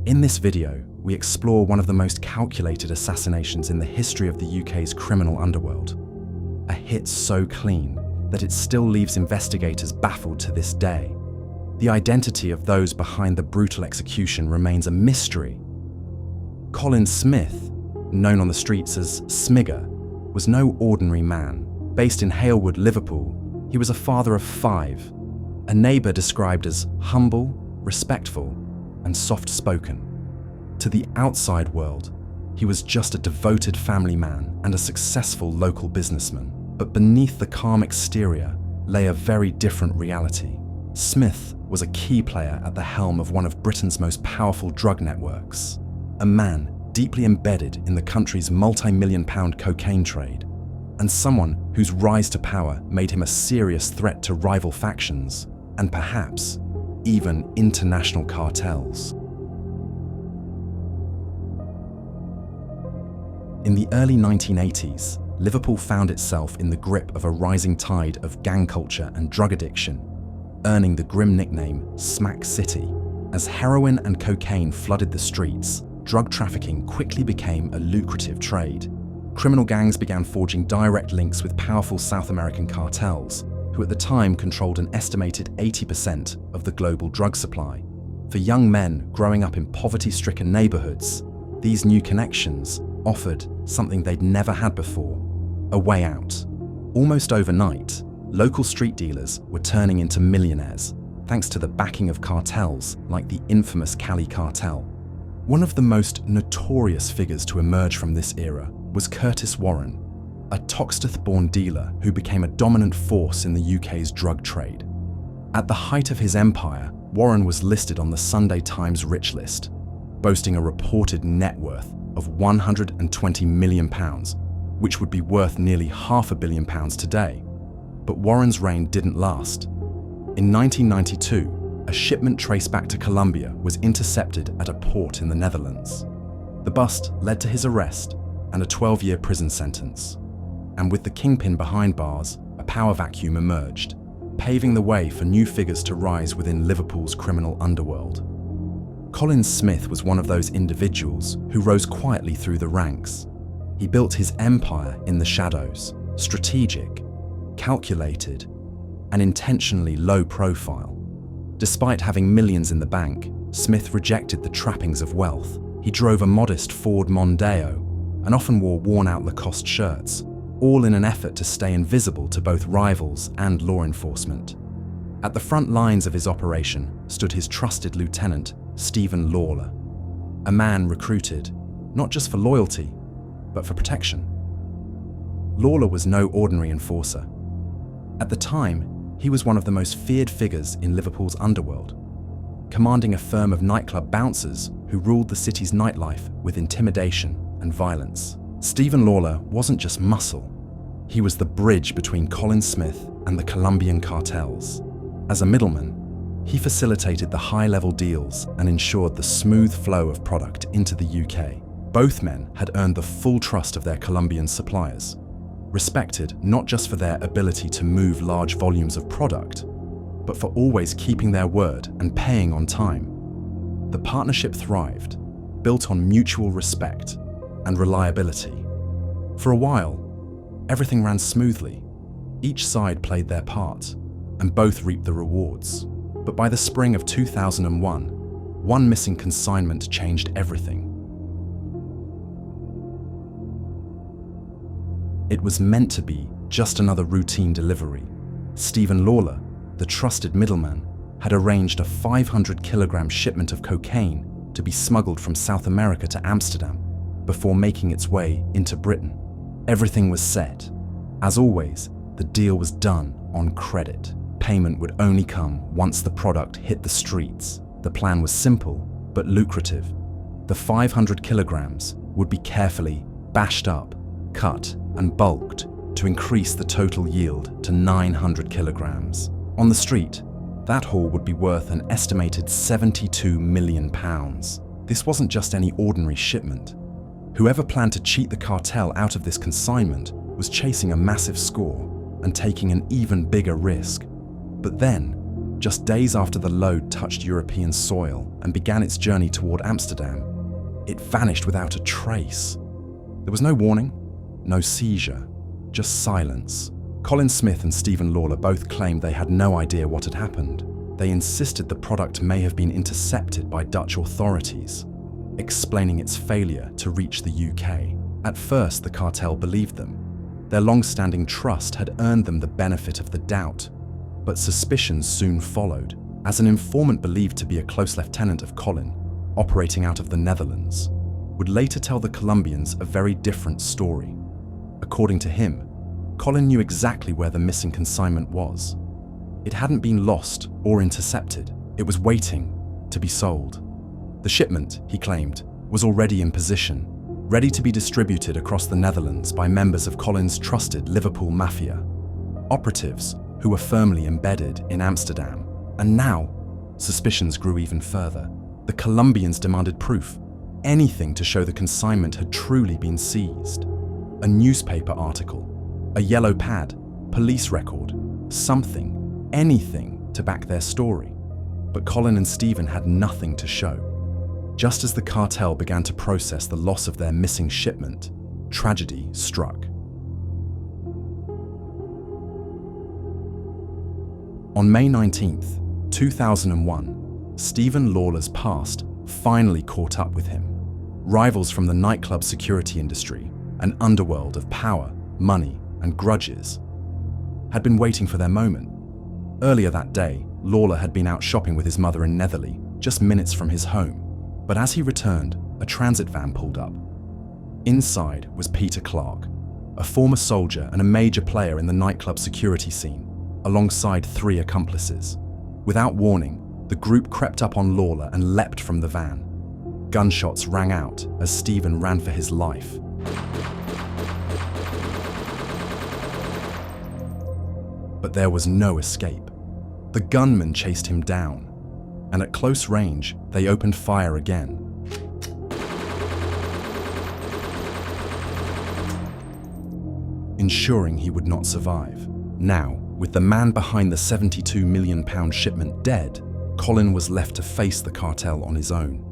In this video, we explore one of the most calculated assassinations in the history of the UK's criminal underworld. A hit so clean that it still leaves investigators baffled to this day. The identity of those behind the brutal execution remains a mystery. Colin Smith, known on the streets as Smigger, was no ordinary man. Based in Halewood, Liverpool, he was a father of 5, a neighbour described as humble, respectful, and soft-spoken. To the outside world, he was just a devoted family man and a successful local businessman. But beneath the calm exterior lay a very different reality. Smith was a key player at the helm of one of Britain's most powerful drug networks, a man deeply embedded in the country's multi-million-pound cocaine trade, and someone whose rise to power made him a serious threat to rival factions, and perhaps even international cartels. In the early 1980s, Liverpool found itself in the grip of a rising tide of gang culture and drug addiction, earning the grim nickname Smack City. As heroin and cocaine flooded the streets, drug trafficking quickly became a lucrative trade. Criminal gangs began forging direct links with powerful South American cartels, who at the time controlled an estimated 80% of the global drug supply. For young men growing up in poverty-stricken neighborhoods, these new connections offered something they'd never had before: a way out. Almost overnight, local street dealers were turning into millionaires, thanks to the backing of cartels like the infamous Cali cartel. One of the most notorious figures to emerge from this era was Curtis Warren, a Toxteth-born dealer who became a dominant force in the UK's drug trade. At the height of his empire, Warren was listed on the Sunday Times Rich List, boasting a reported net worth of £120 million, which would be worth nearly £500 million today. But Warren's reign didn't last. In 1992, a shipment traced back to Colombia was intercepted at a port in the Netherlands. The bust led to his arrest and a 12-year prison sentence. And with the kingpin behind bars, a power vacuum emerged, paving the way for new figures to rise within Liverpool's criminal underworld. Colin Smith was one of those individuals who rose quietly through the ranks. He built his empire in the shadows, strategic, calculated, and intentionally low profile. Despite having millions in the bank, Smith rejected the trappings of wealth. He drove a modest Ford Mondeo and often wore worn-out Lacoste shirts, all in an effort to stay invisible to both rivals and law enforcement. At the front lines of his operation stood his trusted lieutenant, Steven Lawler, a man recruited not just for loyalty, but for protection. Lawler was no ordinary enforcer. At the time, he was one of the most feared figures in Liverpool's underworld, commanding a firm of nightclub bouncers who ruled the city's nightlife with intimidation and violence. Steven Lawler wasn't just muscle, he was the bridge between Colin Smith and the Colombian cartels. As a middleman, he facilitated the high-level deals and ensured the smooth flow of product into the UK. Both men had earned the full trust of their Colombian suppliers, respected not just for their ability to move large volumes of product, but for always keeping their word and paying on time. The partnership thrived, built on mutual respect and reliability. For a while, everything ran smoothly. Each side played their part, and both reaped the rewards. But by the spring of 2001, one missing consignment changed everything. It was meant to be just another routine delivery. Steven Lawler, the trusted middleman, had arranged a 500-kilogram shipment of cocaine to be smuggled from South America to Amsterdam before making its way into Britain. Everything was set. As always, the deal was done on credit. Payment would only come once the product hit the streets. The plan was simple, but lucrative. The 500 kilograms would be carefully bashed up, cut, and bulked to increase the total yield to 900 kilograms. On the street, that haul would be worth an estimated £72 million. This wasn't just any ordinary shipment. Whoever planned to cheat the cartel out of this consignment was chasing a massive score and taking an even bigger risk. But then, just days after the load touched European soil and began its journey toward Amsterdam, it vanished without a trace. There was no warning, no seizure, just silence. Colin Smith and Steven Lawler both claimed they had no idea what had happened. They insisted the product may have been intercepted by Dutch authorities, explaining its failure to reach the UK. At first, the cartel believed them. Their long-standing trust had earned them the benefit of the doubt, but suspicions soon followed, as an informant believed to be a close lieutenant of Colin, operating out of the Netherlands, would later tell the Colombians a very different story. According to him, Colin knew exactly where the missing consignment was. It hadn't been lost or intercepted. It was waiting to be sold. The shipment, he claimed, was already in position, ready to be distributed across the Netherlands by members of Colin's trusted Liverpool mafia, operatives who were firmly embedded in Amsterdam. And now, suspicions grew even further. The Colombians demanded proof, anything to show the consignment had truly been seized. A newspaper article, a yellow pad, police record, something, anything to back their story. But Colin and Steven had nothing to show. Just as the cartel began to process the loss of their missing shipment, tragedy struck. On May 19th, 2001, Steven Lawler's past finally caught up with him. Rivals from the nightclub security industry, an underworld of power, money, and grudges, had been waiting for their moment. Earlier that day, Lawler had been out shopping with his mother in Netherley, just minutes from his home. But as he returned, a transit van pulled up. Inside was Peter Clark, a former soldier and a major player in the nightclub security scene, alongside 3 accomplices. Without warning, the group crept up on Lawler and leapt from the van. Gunshots rang out as Steven ran for his life. But there was no escape. The gunmen chased him down, and at close range, they opened fire again. Ensuring he would not survive. Now, with the man behind the £72 million shipment dead, Colin was left to face the cartel on his own.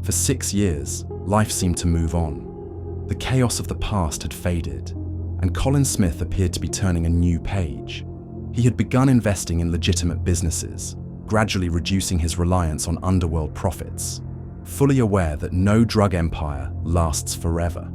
For 6 years, life seemed to move on. The chaos of the past had faded, and Colin Smith appeared to be turning a new page. He had begun investing in legitimate businesses, gradually reducing his reliance on underworld profits, fully aware that no drug empire lasts forever.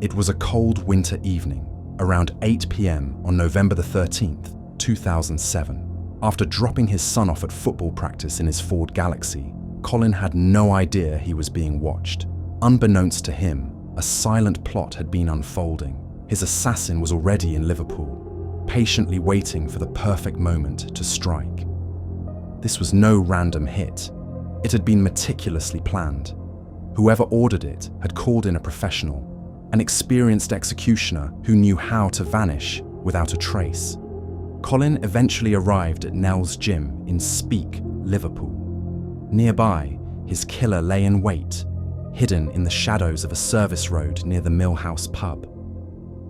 It was a cold winter evening, around 8 p.m. on November the 13th, 2007. After dropping his son off at football practice in his Ford Galaxy, Colin had no idea he was being watched. Unbeknownst to him, a silent plot had been unfolding. His assassin was already in Liverpool, patiently waiting for the perfect moment to strike. This was no random hit. It had been meticulously planned. Whoever ordered it had called in a professional, an experienced executioner who knew how to vanish without a trace. Colin eventually arrived at Nell's gym in Speke, Liverpool. Nearby, his killer lay in wait, hidden in the shadows of a service road near the Millhouse pub.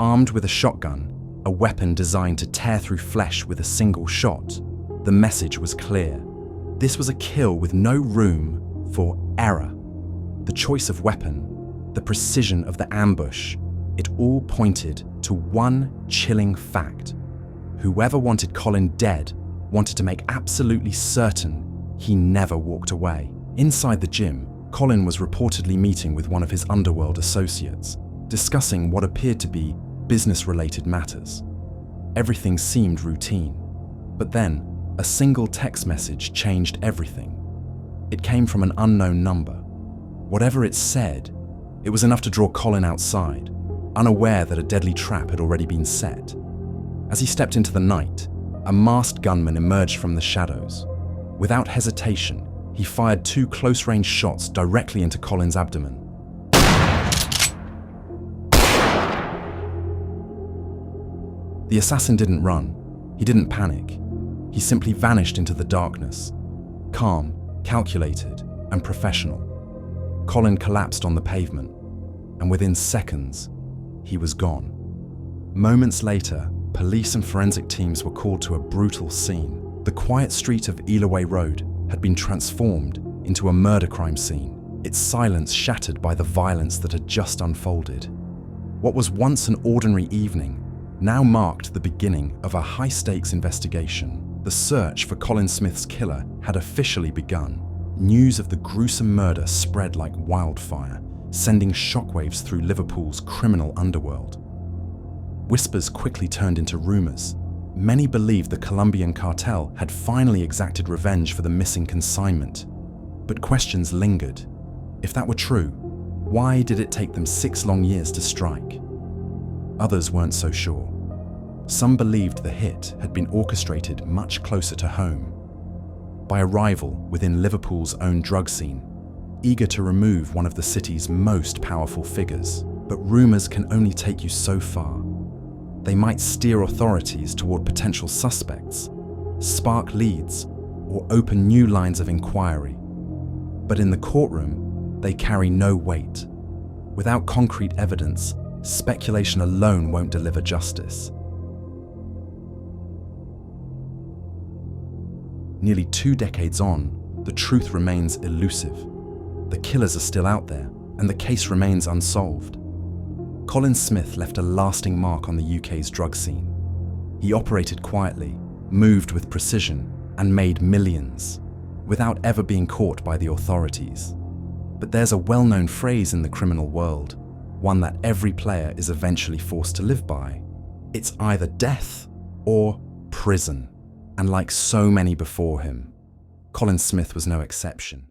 Armed with a shotgun, a weapon designed to tear through flesh with a single shot, the message was clear. This was a kill with no room for error. The choice of weapon, the precision of the ambush, it all pointed to one chilling fact. Whoever wanted Colin dead wanted to make absolutely certain he never walked away. Inside the gym, Colin was reportedly meeting with one of his underworld associates, discussing what appeared to be business-related matters. Everything seemed routine, but then a single text message changed everything. It came from an unknown number. Whatever it said, it was enough to draw Colin outside, unaware that a deadly trap had already been set. As he stepped into the night, a masked gunman emerged from the shadows. Without hesitation, he fired 2 close-range shots directly into Colin's abdomen. The assassin didn't run. He didn't panic. He simply vanished into the darkness, calm, calculated, and professional. Colin collapsed on the pavement, and within seconds, he was gone. Moments later, police and forensic teams were called to a brutal scene. The quiet street of Elaway Road had been transformed into a murder crime scene, its silence shattered by the violence that had just unfolded. What was once an ordinary evening now marked the beginning of a high-stakes investigation. The search for Colin Smith's killer had officially begun. News of the gruesome murder spread like wildfire, sending shockwaves through Liverpool's criminal underworld. Whispers quickly turned into rumors. Many believed the Colombian Cartel had finally exacted revenge for the missing consignment. But questions lingered. If that were true, why did it take them 6 long years to strike? Others weren't so sure. Some believed the hit had been orchestrated much closer to home, by a rival within Liverpool's own drug scene, eager to remove one of the city's most powerful figures. But rumors can only take you so far. They might steer authorities toward potential suspects, spark leads, or open new lines of inquiry. But in the courtroom, they carry no weight. Without concrete evidence, speculation alone won't deliver justice. Nearly 2 decades on, the truth remains elusive. The killers are still out there, and the case remains unsolved. Colin Smith left a lasting mark on the UK's drug scene. He operated quietly, moved with precision, and made millions, without ever being caught by the authorities. But there's a well-known phrase in the criminal world, one that every player is eventually forced to live by. It's either death or prison. And like so many before him, Colin Smith was no exception.